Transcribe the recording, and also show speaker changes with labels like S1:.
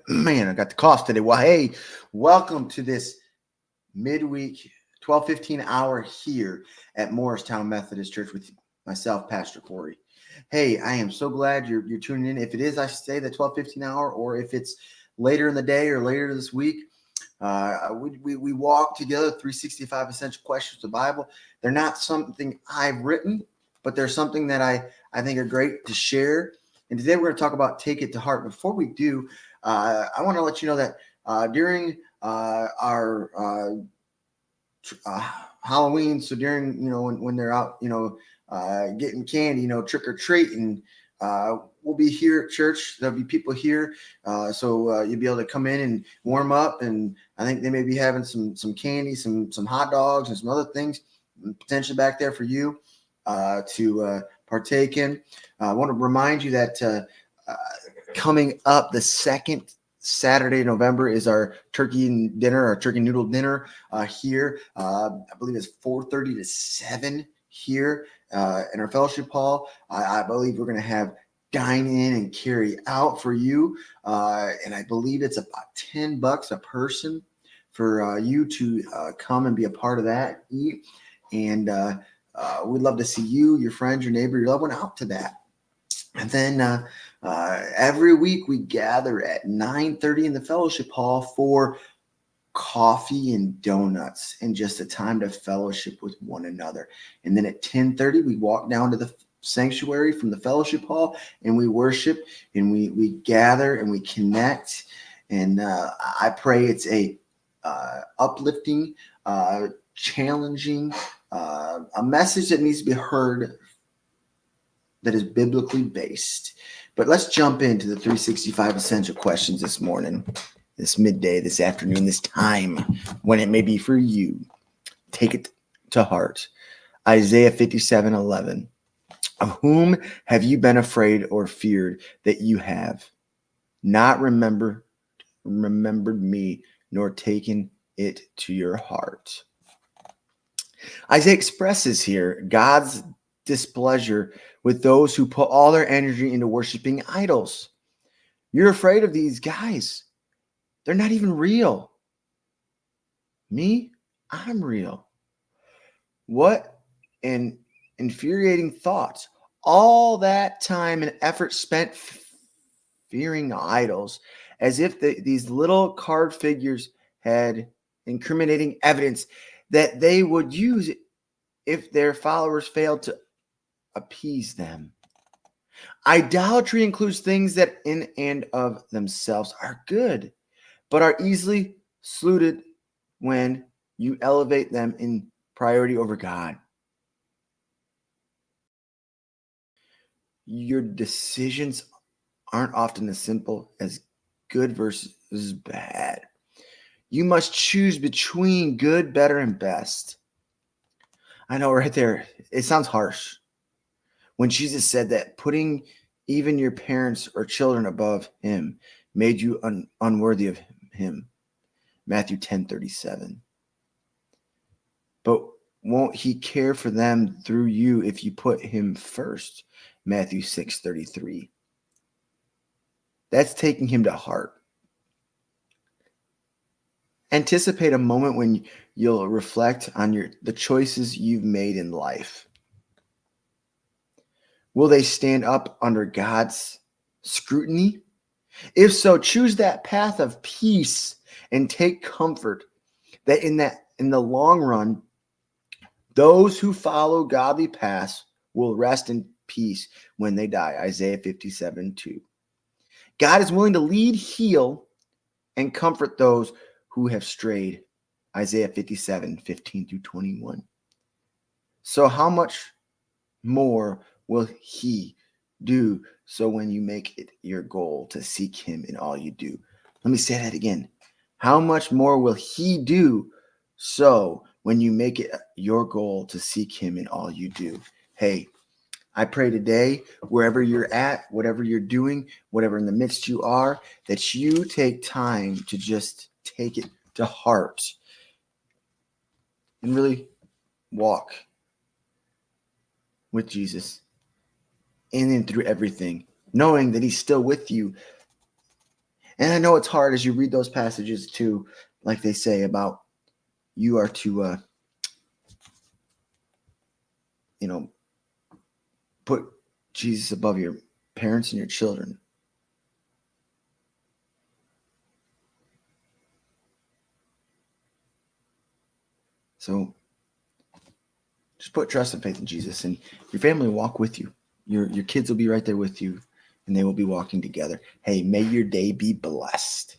S1: Man, I got the cough today. Well, hey, welcome to this midweek 12:15 hour here at Morristown Methodist Church with myself, Pastor Kory. Hey, I am so glad you're tuning in. If it is, I say the 12:15 hour, or if it's later in the day or later this week, we walk together 365 essential questions of the Bible. They're not something I've written, but they're something that I think are great to share. And today we're going to talk about take it to heart. Before we do, I want to let you know that during our Halloween, so during when they're out, getting candy, trick or treating, we'll be here at church. There'll be people here, so you'll be able to come in and warm up. And I think they may be having some candy, some hot dogs, and some other things potentially back there for you to partake in. I want to remind you that coming up the second Saturday, November is our turkey dinner, our turkey noodle dinner here. I believe it's 4:30 to 7 here in our fellowship hall. I believe we're going to have dine in and carry out for you. And I believe it's about $10 a person for you to come and be a part of that, eat. And we'd love to see you, your friends, your neighbor, your loved one out to that. And then every week we gather at 9:30 in the fellowship hall for coffee and donuts and just a time to fellowship with one another. And then at 10:30 we walk down to the sanctuary from the fellowship hall and we worship and we gather and we connect. And I pray it's a uplifting, challenging, a message that needs to be heard that is biblically based. But let's jump into the 365 essential questions this morning, this midday, this afternoon, this time when it may be for you. Take it to heart. Isaiah 57:11. Of whom have you been afraid or feared that you have not remembered me, nor taken it to your heart? Isaiah expresses here God's displeasure with those who put all their energy into worshiping idols. You're afraid of these guys. They're not even real. Me, I'm real. What an infuriating thought. All that time and effort spent fearing idols, as if these little card figures had incriminating evidence that they would use if their followers failed to appease them. Idolatry includes things that in and of themselves are good, but are easily saluted when you elevate them in priority over God. Your decisions aren't often as simple as good versus bad. You must choose between good, better, and best. I know right there, it sounds harsh. When Jesus said that putting even your parents or children above him made you unworthy of him. Matthew 10:37. But won't he care for them through you if you put him first? Matthew 6:33. That's taking him to heart. Anticipate a moment when you'll reflect on the choices you've made in life. Will they stand up under God's scrutiny? If so, choose that path of peace and take comfort that in the long run, those who follow godly paths will rest in peace when they die. Isaiah 57:2. God is willing to lead, heal, and comfort those who have strayed. Isaiah 57:15-21. So how much more will he do so when you make it your goal to seek him in all you do? Let me say that again. How much more will he do so when you make it your goal to seek him in all you do? Hey, I pray today, wherever you're at, whatever you're doing, whatever in the midst you are, that you take time to just take it to heart and really walk with Jesus in and through everything, knowing that he's still with you And I know it's hard as you read those passages too, like they say about you are to, put Jesus above your parents and your children. So just put trust and faith in Jesus, and your family will walk with you. Your kids will be right there with you, and they will be walking together. Hey, may your day be blessed.